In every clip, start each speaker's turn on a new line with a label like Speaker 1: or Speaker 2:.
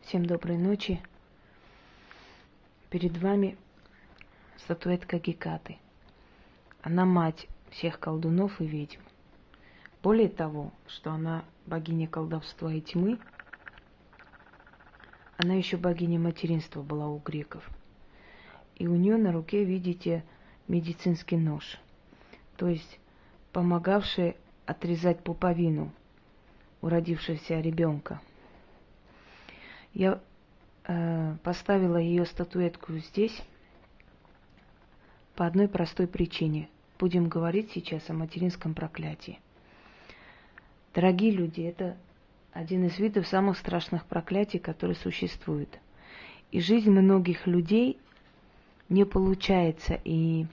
Speaker 1: Всем доброй ночи. Перед вами статуэтка Гекаты. Она мать всех колдунов и ведьм. Более того, что она богиня колдовства и тьмы, она еще богиня материнства была у греков. И у нее на руке видите медицинский нож, то есть помогавший отрезать пуповину у родившегося ребенка. Я поставила ее статуэтку здесь по одной простой причине. Будем говорить сейчас о материнском проклятии. Дорогие люди, это один из видов самых страшных проклятий, которые существуют. И жизнь многих людей не получается и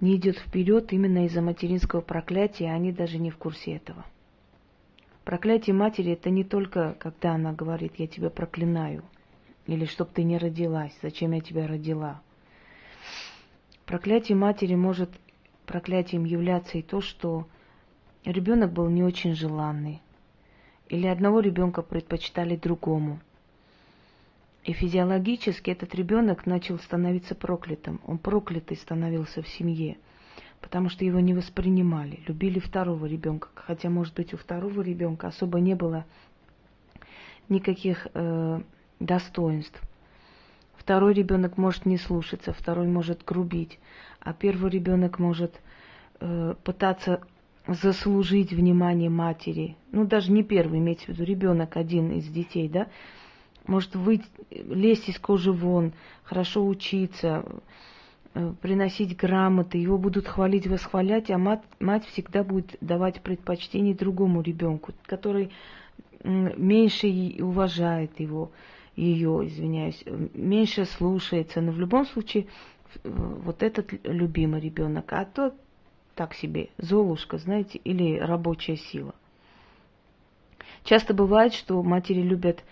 Speaker 1: не идет вперед именно из-за материнского проклятия, они даже не в курсе этого. Проклятие матери – это не только, когда она говорит «я тебя проклинаю», или «чтоб ты не родилась», «зачем я тебя родила». Проклятие матери может проклятием являться и то, что ребенок был не очень желанный, или одного ребенка предпочитали другому. И физиологически этот ребенок начал становиться проклятым. Он проклятый становился в семье, потому что его не воспринимали, любили второго ребенка, хотя, может быть, у второго ребенка особо не было никаких достоинств. Второй ребенок может не слушаться, второй может грубить, а первый ребенок может пытаться заслужить внимание матери. Ну, даже не первый, имеется в виду ребенок, один из детей, да, может лезть из кожи вон, хорошо учиться, приносить грамоты, его будут хвалить, восхвалять, а мать всегда будет давать предпочтение другому ребенку, который меньше уважает его, меньше слушается. Но в любом случае вот этот любимый ребенок, а то так себе, золушка, знаете, или рабочая сила. Часто бывает, что матери любят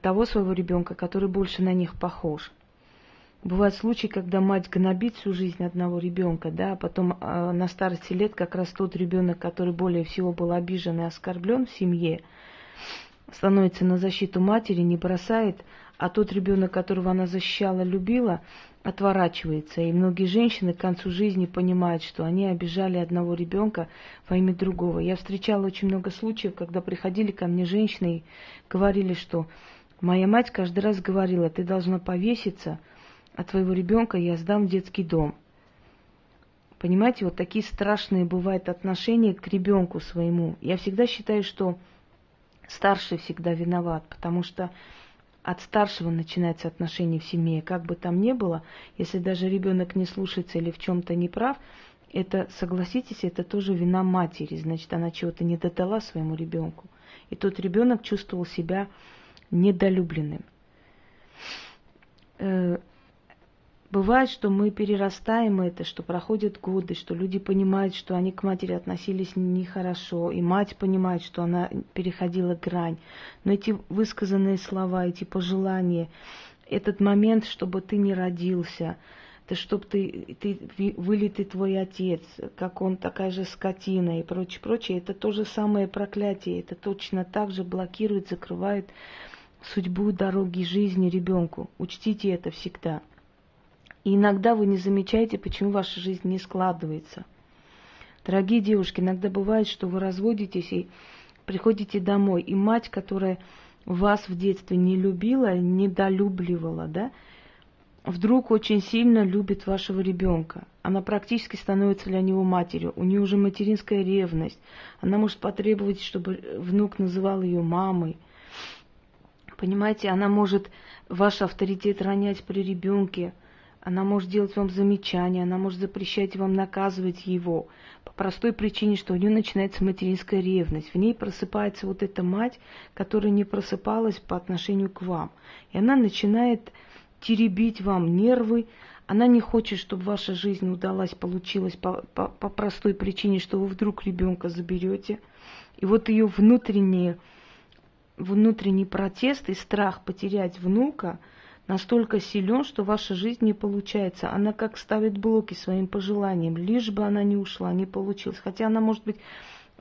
Speaker 1: того своего ребенка, который больше на них похож. Бывают случаи, когда мать гнобит всю жизнь одного ребенка, да, а потом на старости лет как раз тот ребенок, который более всего был обижен и оскорблен в семье, становится на защиту матери, не бросает, а тот ребенок, которого она защищала, любила, отворачивается. И многие женщины к концу жизни понимают, что они обижали одного ребенка во имя другого. Я встречала очень много случаев, когда приходили ко мне женщины и говорили, что моя мать каждый раз говорила: ты должна повеситься, а твоего ребенка я сдам в детский дом. Понимаете, вот такие страшные бывают отношения к ребенку своему. Я всегда считаю, что старший всегда виноват, потому что от старшего начинается отношение в семье. Как бы там ни было, если даже ребенок не слушается или в чем-то не прав, это, согласитесь, это тоже вина матери. Значит, она чего-то не додала своему ребенку. И тот ребенок чувствовал себя недолюбленным. Бывает, что мы перерастаем это, что проходят годы, что люди понимают, что они к матери относились нехорошо, и мать понимает, что она переходила грань. Но эти высказанные слова, эти пожелания, этот момент, чтобы ты не родился, чтобы ты вылитый твой отец, как он, такая же скотина и прочее, прочее, это то же самое проклятие, это точно так же блокирует, закрывает судьбу, дороги жизни ребенку. Учтите это всегда. И иногда вы не замечаете, почему ваша жизнь не складывается. Дорогие девушки, иногда бывает, что вы разводитесь и приходите домой, и мать, которая вас в детстве не любила, недолюбливала, да, вдруг очень сильно любит вашего ребенка. Она практически становится для него матерью. У нее уже материнская ревность. Она может потребовать, чтобы внук называл ее мамой. Понимаете, она может ваш авторитет ронять при ребенке. Она может делать вам замечания, она может запрещать вам наказывать его по простой причине, что у нее начинается материнская ревность. В ней просыпается вот эта мать, которая не просыпалась по отношению к вам. И она начинает теребить вам нервы. Она не хочет, чтобы ваша жизнь удалась, получилась по простой причине, что вы вдруг ребенка заберете. И вот ее внутренний протест и страх потерять внука настолько силен, что ваша жизнь не получается. Она как ставит блоки своим пожеланиям, лишь бы она не ушла, не получилось. Хотя она, может быть,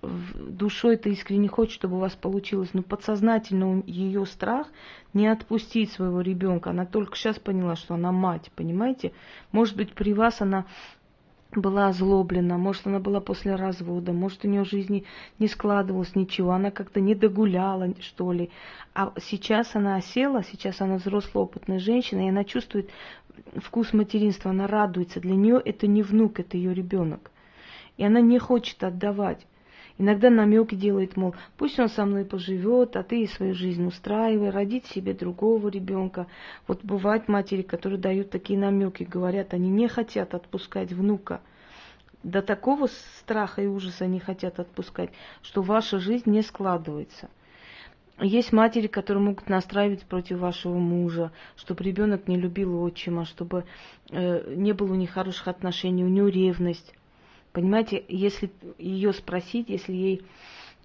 Speaker 1: душой ты искренне хочешь, чтобы у вас получилось, но подсознательно ее страх не отпустить своего ребенка. Она только сейчас поняла, что она мать, понимаете? Может быть, при вас она была озлоблена, может, она была после развода, может, у нее в жизни не складывалось ничего, она как-то не догуляла, что ли. А сейчас она осела, сейчас она взрослая, опытная женщина, и она чувствует вкус материнства, она радуется. Для нее это не внук, это ее ребенок. И она не хочет отдавать. Иногда намеки делает, мол, пусть он со мной поживет, а ты свою жизнь устраивай, родить себе другого ребенка. Вот бывают матери, которые дают такие намеки, говорят, они не хотят отпускать внука. До такого страха и ужаса не хотят отпускать, что ваша жизнь не складывается. Есть матери, которые могут настраивать против вашего мужа, чтобы ребенок не любил отчима, чтобы не было у них хороших отношений, у него ревность. Понимаете, если ее спросить, если ей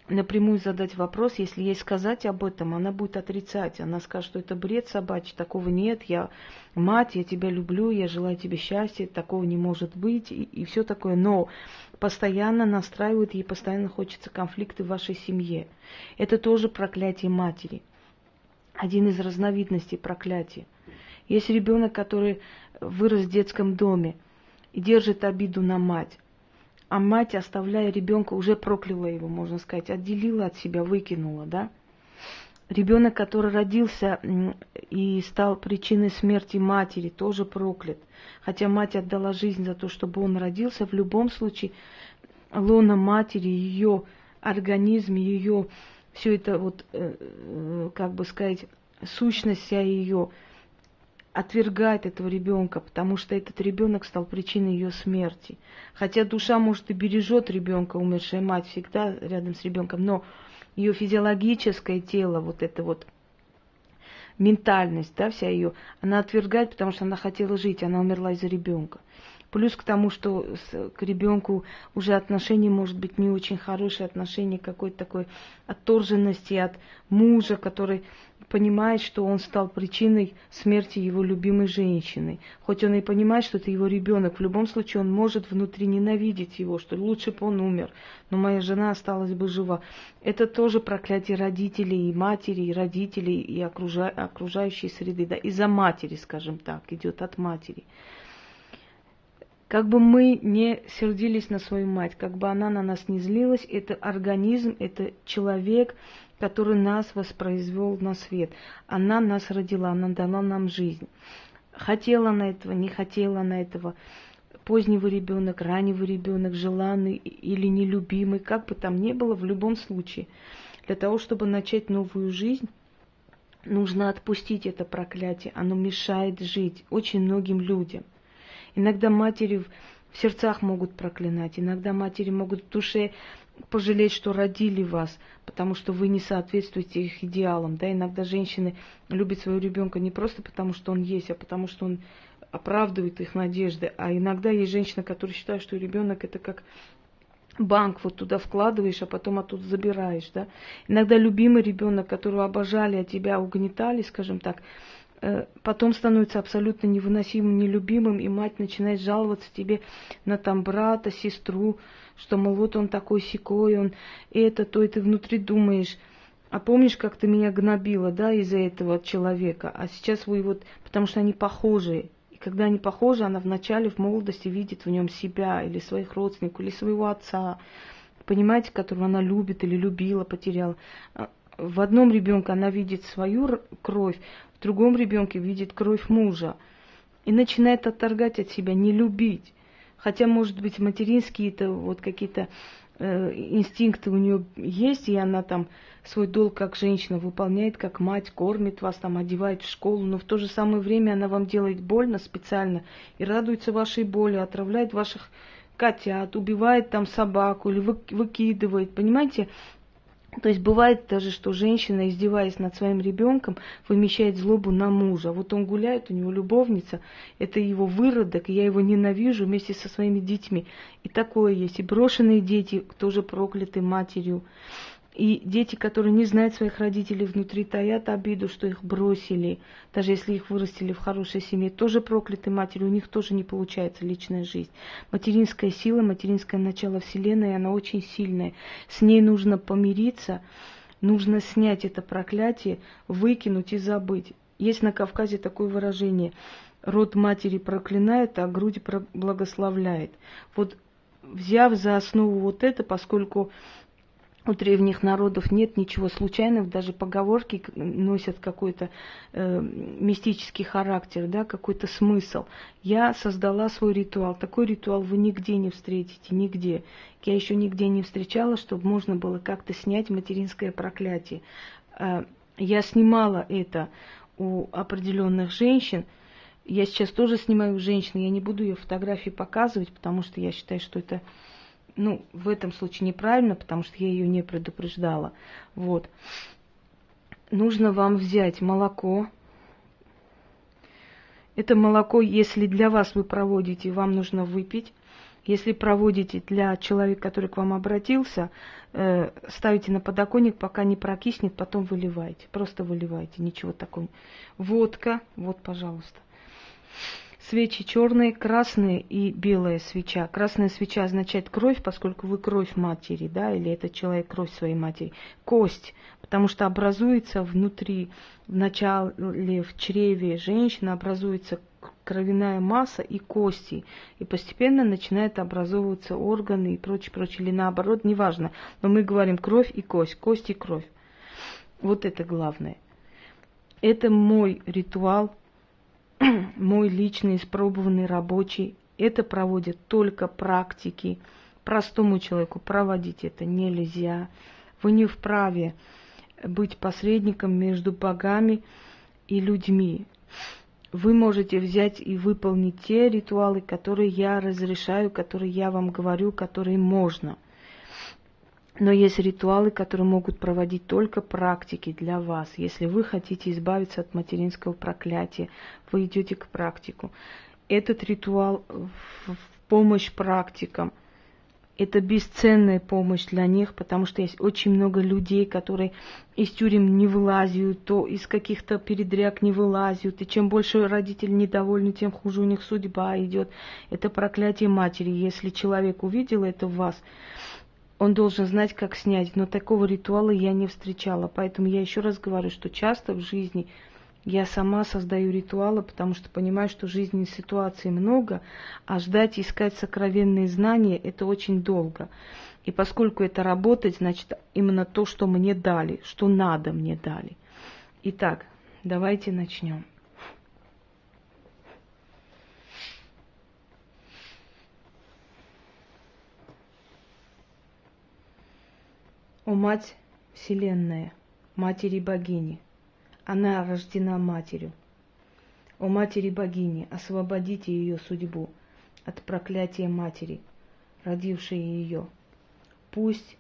Speaker 1: напрямую задать вопрос, если ей сказать об этом, она будет отрицать. Она скажет, что это бред собачий, такого нет, я мать, я тебя люблю, я желаю тебе счастья, такого не может быть и все такое. Но постоянно настраивает, ей постоянно хочется конфликты в вашей семье. Это тоже проклятие матери. Один из разновидностей проклятия. Есть ребенок, который вырос в детском доме и держит обиду на мать. А мать, оставляя ребенка, уже прокляла его, можно сказать, отделила от себя, выкинула, да? Ребенок, который родился и стал причиной смерти матери, тоже проклят. Хотя мать отдала жизнь за то, чтобы он родился, в любом случае лона матери, ее организм, ее все это вот, как бы сказать, сущность вся ее отвергает этого ребенка, потому что этот ребенок стал причиной ее смерти. Хотя душа, может, и бережет ребенка, умершая мать всегда рядом с ребенком, но ее физиологическое тело, вот это вот ментальность, да, вся ее, она отвергает, потому что она хотела жить, она умерла из-за ребенка. Плюс к тому, что к ребенку уже отношения, может быть, не очень хорошие, отношения какой-то такой отторженности от мужа, который понимает, что он стал причиной смерти его любимой женщины. Хоть он и понимает, что это его ребенок, в любом случае он может внутри ненавидеть его, что лучше бы он умер, но моя жена осталась бы жива. Это тоже проклятие родителей, и матери, и родителей, и окружающей среды, да, из-за матери, скажем так, идет от матери. Как бы мы не сердились на свою мать, как бы она на нас не злилась, это организм, это человек, который нас воспроизвел на свет. Она нас родила, она дала нам жизнь. Хотела она этого, не хотела она этого. Поздний ребенок, ранний ребенок, желанный или нелюбимый, как бы там ни было, в любом случае. Для того, чтобы начать новую жизнь, нужно отпустить это проклятие. Оно мешает жить очень многим людям. Иногда матери в сердцах могут проклинать, иногда матери могут в душе пожалеть, что родили вас, потому что вы не соответствуете их идеалам. Да? Иногда женщины любят своего ребенка не просто потому, что он есть, а потому что он оправдывает их надежды. А иногда есть женщины, которые считают, что ребенок это как банк, вот туда вкладываешь, а потом оттуда забираешь. Да? Иногда любимый ребенок, которого обожали, а тебя угнетали, скажем так, потом становится абсолютно невыносимым, нелюбимым, и мать начинает жаловаться тебе на там брата, сестру, что, мол, вот он такой сякой, он это, то, и ты внутри думаешь, а помнишь, как ты меня гнобила, да, из-за этого человека, а сейчас вы вот, потому что они похожи, и когда они похожи, она вначале в молодости видит в нем себя, или своих родственников, или своего отца, понимаете, которого она любит или любила, потеряла. В одном ребенке она видит свою кровь, в другом ребенке видит кровь мужа и начинает отторгать от себя, не любить. Хотя, может быть, материнские-то вот какие-то инстинкты у нее есть, и она там свой долг как женщина выполняет, как мать, кормит вас, там одевает в школу, но в то же самое время она вам делает больно специально и радуется вашей боли, отравляет ваших котят, убивает там собаку или выкидывает, понимаете? То есть бывает даже, что женщина, издеваясь над своим ребенком, вымещает злобу на мужа. Вот он гуляет, у него любовница, это его выродок, и я его ненавижу вместе со своими детьми. И такое есть. И брошенные дети тоже прокляты матерью. И дети, которые не знают своих родителей, внутри таят обиду, что их бросили, даже если их вырастили в хорошей семье, тоже прокляты матерью, у них тоже не получается личная жизнь. Материнская сила, материнское начало Вселенной, она очень сильная. С ней нужно помириться, нужно снять это проклятие, выкинуть и забыть. Есть на Кавказе такое выражение: род матери проклинает, а грудь благословляет. Вот взяв за основу вот это, поскольку у древних народов нет ничего случайного, даже поговорки носят какой-то мистический характер, да, какой-то смысл. Я создала свой ритуал. Такой ритуал вы нигде не встретите, нигде. Я еще нигде не встречала, чтобы можно было как-то снять материнское проклятие. Я снимала это у определенных женщин. Я сейчас тоже снимаю у женщин. Я не буду ее фотографии показывать, потому что я считаю, что это, в этом случае неправильно, потому что я ее не предупреждала. Вот. Нужно вам взять молоко. Это молоко, если для вас вы проводите, вам нужно выпить. Если проводите для человека, который к вам обратился, ставите на подоконник, пока не прокиснет, потом выливайте. Просто выливайте, ничего такого. Водка, вот, пожалуйста. Свечи черные, красные и белая свеча. Красная свеча означает кровь, поскольку вы кровь матери, да, или этот человек кровь своей матери. Кость, потому что образуется внутри, в начале, в чреве женщины образуется кровяная масса и кости. И постепенно начинают образовываться органы и прочее, или наоборот, неважно. Но мы говорим кровь и кость и кровь. Вот это главное. Это мой ритуал, мой личный, испробованный, рабочий. Это проводят только практики. Простому человеку проводить это нельзя. Вы не вправе быть посредником между богами и людьми. Вы можете взять и выполнить те ритуалы, которые я разрешаю, которые я вам говорю, которые можно. Но есть ритуалы, которые могут проводить только практики для вас. Если вы хотите избавиться от материнского проклятия, вы идете к практику. Этот ритуал в помощь практикам. Это бесценная помощь для них, потому что есть очень много людей, которые из тюрем не вылазят, то из каких-то передряг не вылазят. И чем больше родители недовольны, тем хуже у них судьба идет. Это проклятие матери. Если человек увидел это в вас, он должен знать, как снять. Но такого ритуала я не встречала. Поэтому я еще раз говорю, что часто в жизни я сама создаю ритуалы, потому что понимаю, что жизненных ситуаций много, а ждать, искать сокровенные знания – это очень долго. И поскольку это работает, значит, именно то, что мне дали, что надо мне дали. Итак, давайте начнем. О Мать Вселенная, Матери Богини, она рождена Матерью. О Матери Богини, освободите ее судьбу от проклятия Матери, родившей ее. Пусть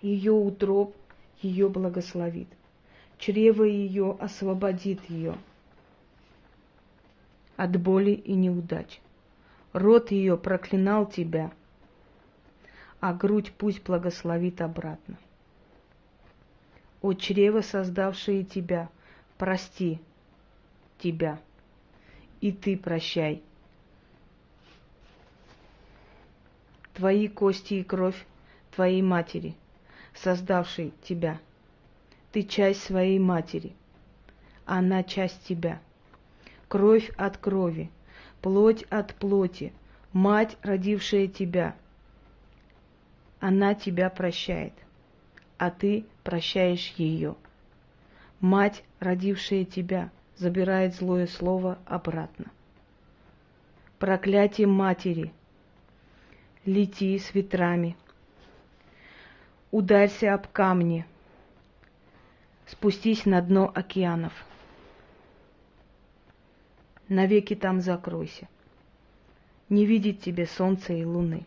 Speaker 1: ее утроб ее благословит, чрево ее освободит ее от боли и неудач. Род ее проклинал тебя, а грудь пусть благословит обратно. О чрево, создавшее тебя, прости тебя, и ты прощай. Твои кости и кровь твоей матери, создавшей тебя. Ты часть своей матери, она часть тебя. Кровь от крови, плоть от плоти, мать, родившая тебя. Она тебя прощает, а ты прощаешь ее. Мать, родившая тебя, забирает злое слово обратно. Проклятие матери, лети с ветрами, ударься об камни, спустись на дно океанов. Навеки там закройся. Не видит тебе солнца и луны.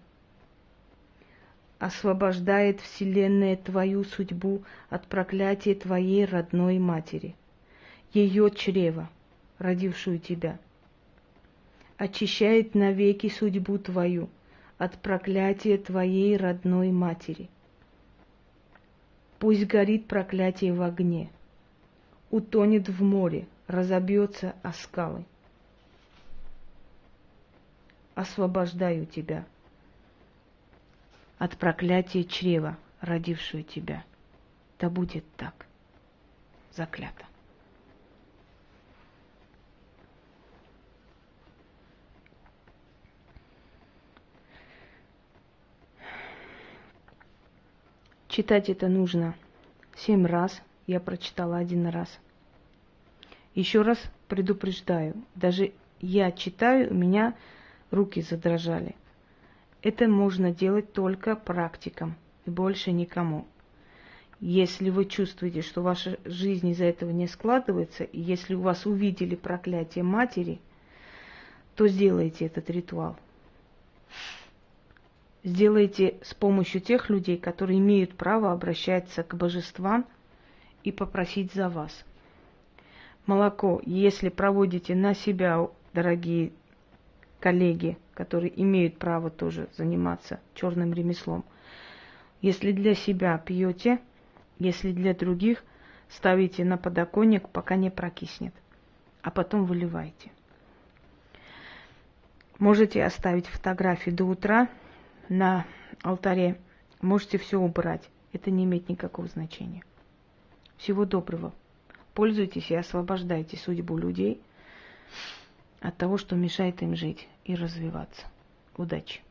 Speaker 1: Освобождает Вселенная твою судьбу от проклятия твоей родной матери, ее чрева, родившую тебя. Очищает навеки судьбу твою от проклятия твоей родной матери. Пусть горит проклятие в огне, утонет в море, разобьется о скалы. Освобождаю тебя от проклятия чрева, родившего тебя. Да будет так. Заклято. Читать это нужно 7 раз. Я прочитала 1 раз. Еще раз предупреждаю. Даже я читаю, у меня руки задрожали. Это можно делать только практикам и больше никому. Если вы чувствуете, что ваша жизнь из-за этого не складывается, и если у вас увидели проклятие матери, то сделайте этот ритуал. Сделайте с помощью тех людей, которые имеют право обращаться к божествам и попросить за вас. Молоко, если проводите на себя, дорогие коллеги, которые имеют право тоже заниматься черным ремеслом, если для себя пьете, если для других, ставите на подоконник, пока не прокиснет, а потом выливайте. Можете оставить фотографии до утра на алтаре, можете все убрать. Это не имеет никакого значения. Всего доброго. Пользуйтесь и освобождайте судьбу людей от того, что мешает им жить и развиваться. Удачи!